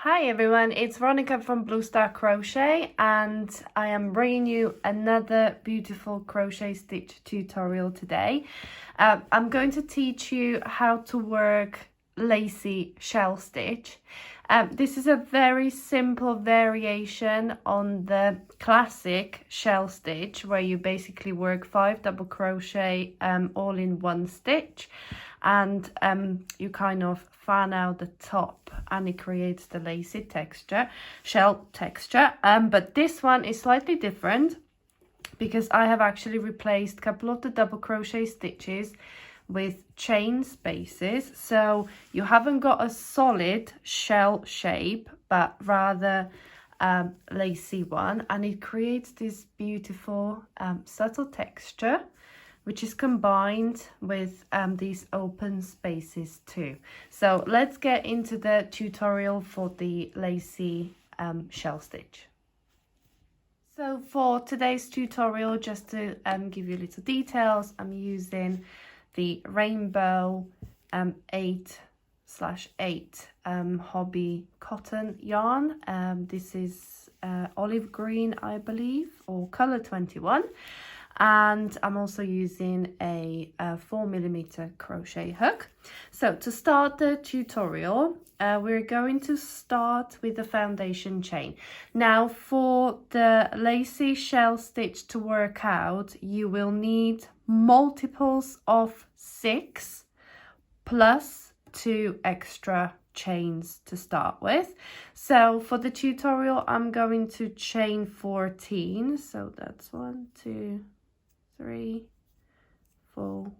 Hi everyone, it's Veronica from Blue Star Crochet and I am bringing you another beautiful crochet stitch tutorial today. I'm going to teach you how to work lacy shell stitch. This is a very simple variation on the classic shell stitch where you basically work 5 double crochet all in one stitch, and you kind of fan out the top and it creates the lacy texture, shell texture. But this one is slightly different because I have actually replaced a couple of the double crochet stitches with chain spaces, so you haven't got a solid shell shape but rather lacy one, and it creates this beautiful subtle texture which is combined with these open spaces too. So let's get into the tutorial for the lacy shell stitch. So for today's tutorial, just to give you little details, I'm using the rainbow 8/8 hobby cotton yarn. This is olive green, I believe, or color 21. And I'm also using a 4mm crochet hook. So to start the tutorial, we're going to start with the foundation chain. Now for the lacy shell stitch to work out, you will need multiples of 6 plus 2 extra chains to start with. So for the tutorial, I'm going to chain 14. So that's 1, 2, 3, 4,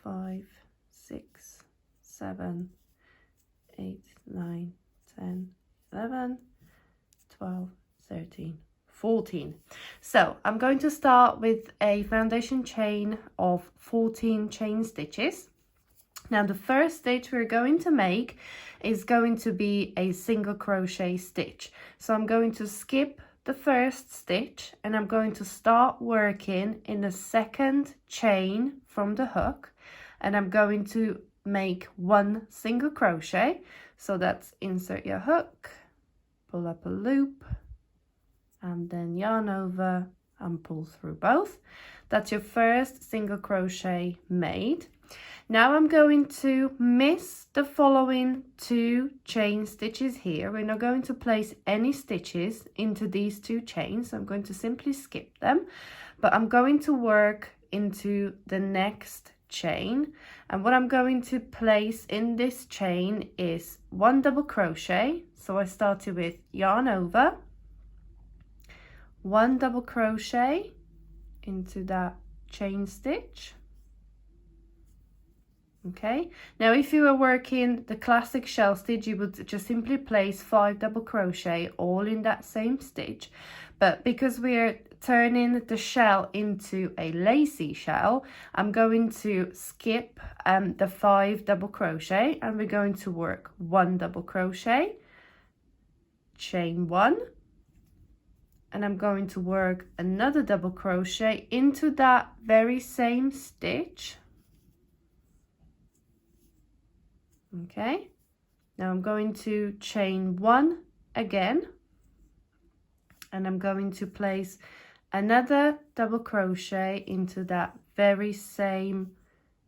5, 6, 7, 8, 9, 10, 11, 12, 13, 14. So I'm going to start with a foundation chain of 14 chain stitches. Now the first stitch we're going to make is going to be a single crochet stitch. So I'm going to skip the first stitch and I'm going to start working in the second chain from the hook, and I'm going to make 1 single crochet. So that's insert your hook, pull up a loop, and then yarn over and pull through both. That's your first single crochet made. Now I'm going to miss the following 2 chain stitches here. We're not going to place any stitches into these 2 chains. I'm going to simply skip them, but I'm going to work into the next chain. And what I'm going to place in this chain is 1 double crochet. So I started with yarn over, 1 double crochet into that chain stitch. Okay, now if you were working the classic shell stitch, you would just simply place 5 double crochet all in that same stitch. But because we're turning the shell into a lacy shell, I'm going to skip the 5 double crochet, and we're going to work 1 double crochet, chain 1, and I'm going to work another double crochet into that very same stitch. Okay, now I'm going to chain 1 again, and I'm going to place another double crochet into that very same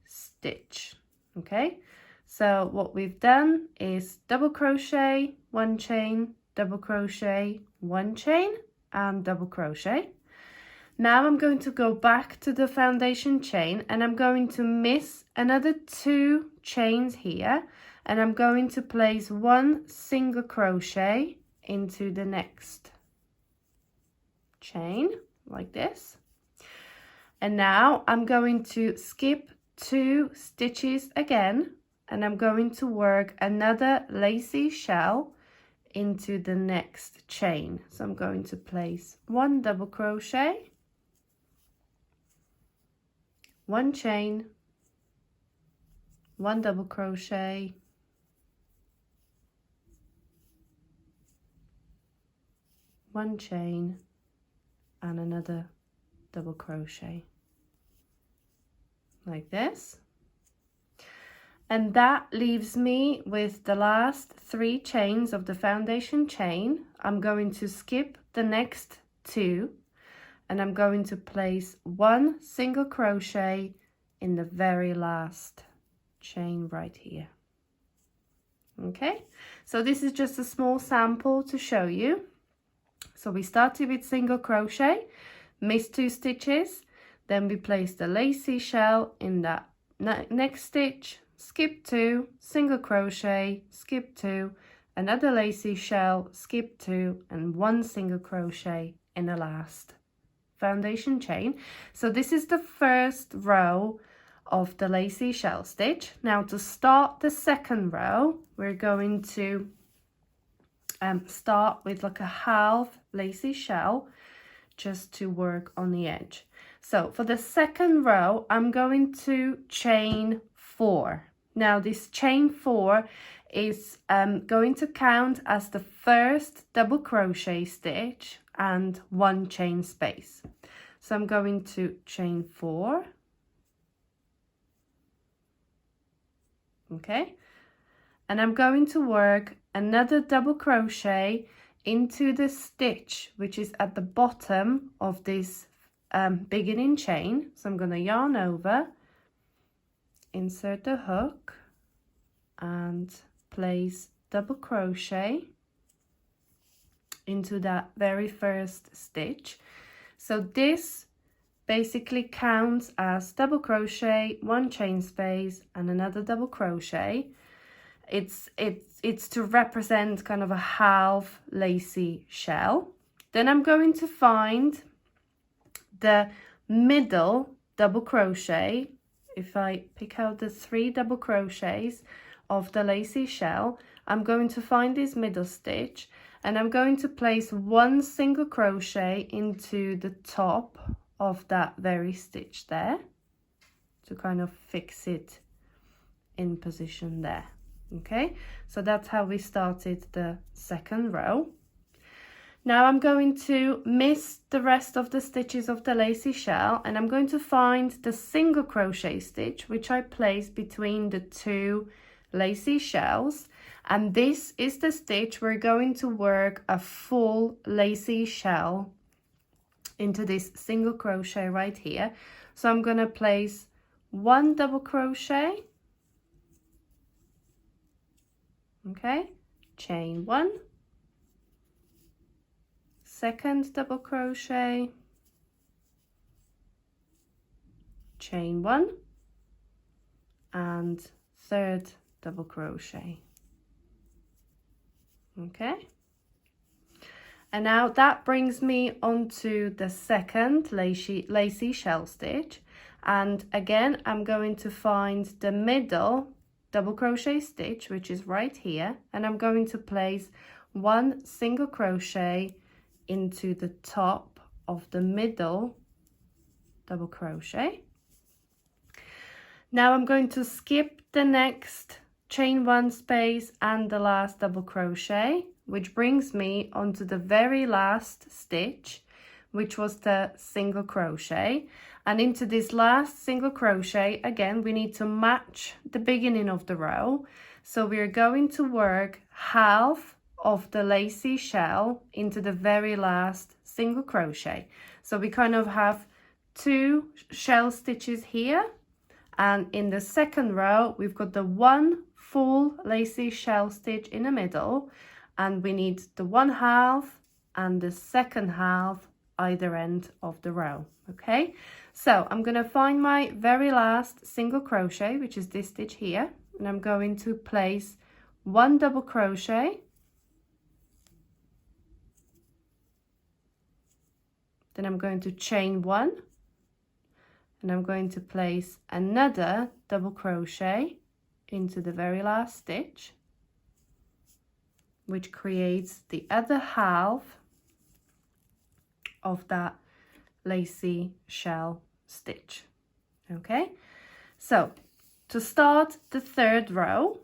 stitch. Okay, so what we've done is double crochet, 1 chain, double crochet, 1 chain, and double crochet. Now I'm going to go back to the foundation chain, and I'm going to miss another 2 chains here, and I'm going to place 1 single crochet into the next chain like this. And now I'm going to skip 2 stitches again, and I'm going to work another lacy shell into the next chain. So I'm going to place 1 double crochet, 1 chain, 1 double crochet, 1 chain, and another double crochet like this. And that leaves me with the last 3 chains of the foundation chain. I'm going to skip the next 2 and I'm going to place 1 single crochet in the very last chain right here. Okay, so this is just a small sample to show you. So we started with single crochet, missed 2 stitches, then we placed the lacy shell in that next stitch, skip 2, single crochet, skip 2, another lacy shell, skip 2, and 1 single crochet in the last foundation chain. So this is the first row of the lacy shell stitch. Now to start the second row, we're going to start with like a half lacy shell just to work on the edge. So for the second row, I'm going to chain 4. Now this chain 4 is going to count as the first double crochet stitch and 1 chain space. So I'm going to chain 4. Okay, and I'm going to work another double crochet into the stitch which is at the bottom of this beginning chain. So I'm going to yarn over, insert the hook and place double crochet into that very first stitch. So this basically counts as double crochet, 1 chain space and another double crochet. It's to represent kind of a half lacy shell. Then I'm going to find the middle double crochet. If I pick out the 3 double crochets of the lacy shell, I'm going to find this middle stitch and I'm going to place 1 single crochet into the top of that very stitch there to kind of fix it in position there. Okay, so that's how we started the second row. Now I'm going to miss the rest of the stitches of the lacy shell and I'm going to find the single crochet stitch which I placed between the 2 lacy shells, and this is the stitch we're going to work a full lacy shell into this single crochet right here. So I'm going to place 1 double crochet, okay, chain 1, second double crochet, chain 1 and third double crochet. Okay, and now that brings me onto the second lacy shell stitch, and again I'm going to find the middle double crochet stitch which is right here, and I'm going to place 1 single crochet into the top of the middle double crochet. Now I'm going to skip the next chain 1 space and the last double crochet, which brings me onto the very last stitch, which was the single crochet. And into this last single crochet, again, we need to match the beginning of the row. So we're going to work half of the lacy shell into the very last single crochet. So we kind of have 2 shell stitches here, and in the second row we've got the 1 full lacy shell stitch in the middle, and we need the 1/2 and the second half either end of the row. Okay, so I'm going to find my very last single crochet, which is this stitch here, and I'm going to place 1 double crochet, then I'm going to chain 1 and I'm going to place another double crochet into the very last stitch, which creates the other half of that lacy shell stitch. Okay, so to start the third row,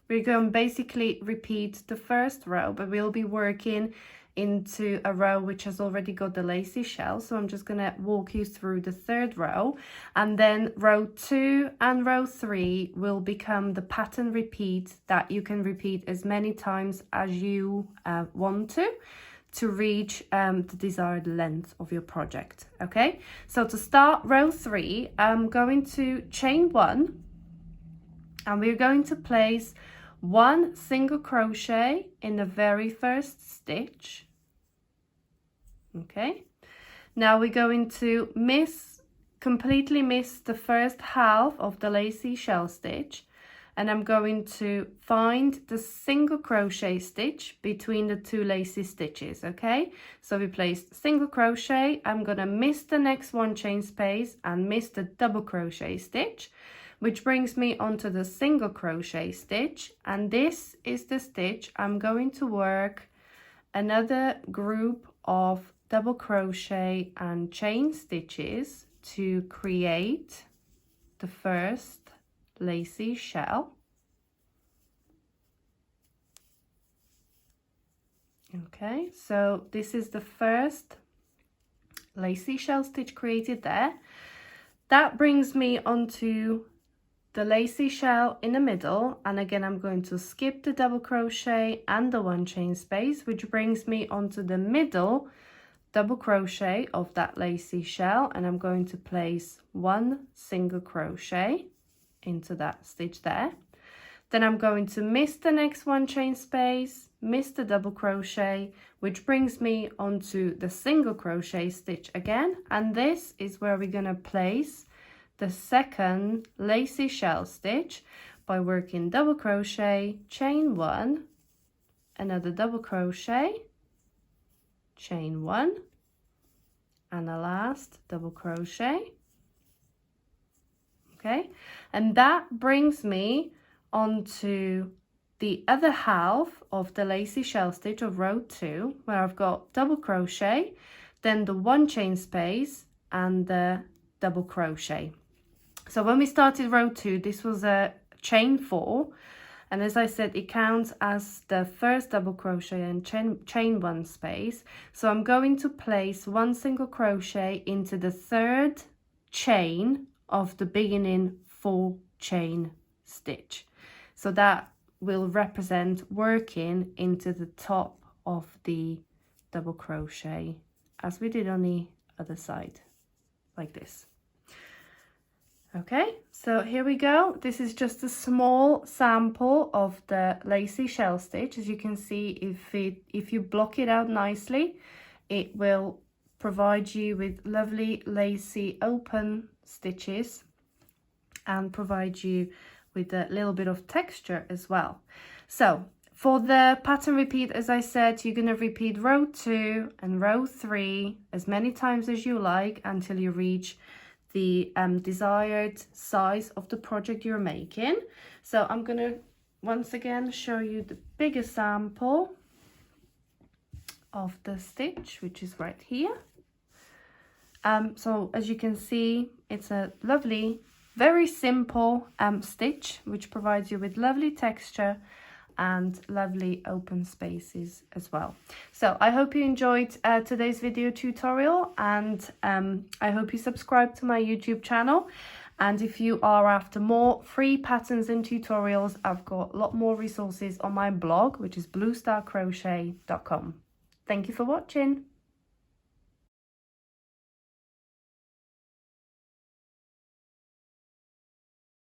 we're going to basically repeat the first row, but we'll be working into a row which has already got the lacy shell. So I'm just going to walk you through the third row, and then row 2 and row 3 will become the pattern repeat that you can repeat as many times as you want to reach the desired length of your project. Okay, so to start row 3, I'm going to chain 1, and we're going to place 1 single crochet in the very first stitch. Okay, now we're going to completely miss the first half of the lacy shell stitch, and I'm going to find the single crochet stitch between the 2 lacy stitches. Okay, so we placed single crochet, I'm gonna miss the next 1 chain space and miss the double crochet stitch, which brings me onto the single crochet stitch, and this is the stitch I'm going to work another group of double crochet and chain stitches to create the first lacy shell. Okay, so this is the first lacy shell stitch created there. That brings me onto the lacy shell in the middle, and again I'm going to skip the double crochet and the 1 chain space, which brings me onto the middle double crochet of that lacy shell, and I'm going to place 1 single crochet into that stitch there. Then I'm going to miss the next 1 chain space, miss the double crochet, which brings me onto the single crochet stitch again, and this is where we're going to place the second lacy shell stitch by working double crochet, chain 1, another double crochet, chain 1, and the last double crochet. Okay, and that brings me onto the other half of the lacy shell stitch of row 2, where I've got double crochet, then the 1 chain space and the double crochet. So when we started row 2, this was a chain 4, and as I said, it counts as the first double crochet and chain 1 space. So I'm going to place 1 single crochet into the 3rd chain of the beginning 4 chain stitch. So that will represent working into the top of the double crochet as we did on the other side, like this. Okay, so here we go. This is just a small sample of the lacy shell stitch. As you can see, if you block it out nicely, it will provide you with lovely lacy open stitches and provide you with a little bit of texture as well. So for the pattern repeat, as I said, you're going to repeat row 2 and row 3 as many times as you like until you reach the desired size of the project you're making. So I'm going to once again show you the bigger sample of the stitch, which is right here. So as you can see, it's a lovely, very simple stitch, which provides you with lovely texture and lovely open spaces as well. So I hope you enjoyed today's video tutorial, and I hope you subscribe to my YouTube channel. And if you are after more free patterns and tutorials, I've got a lot more resources on my blog, which is bluestarcrochet.com. Thank you for watching.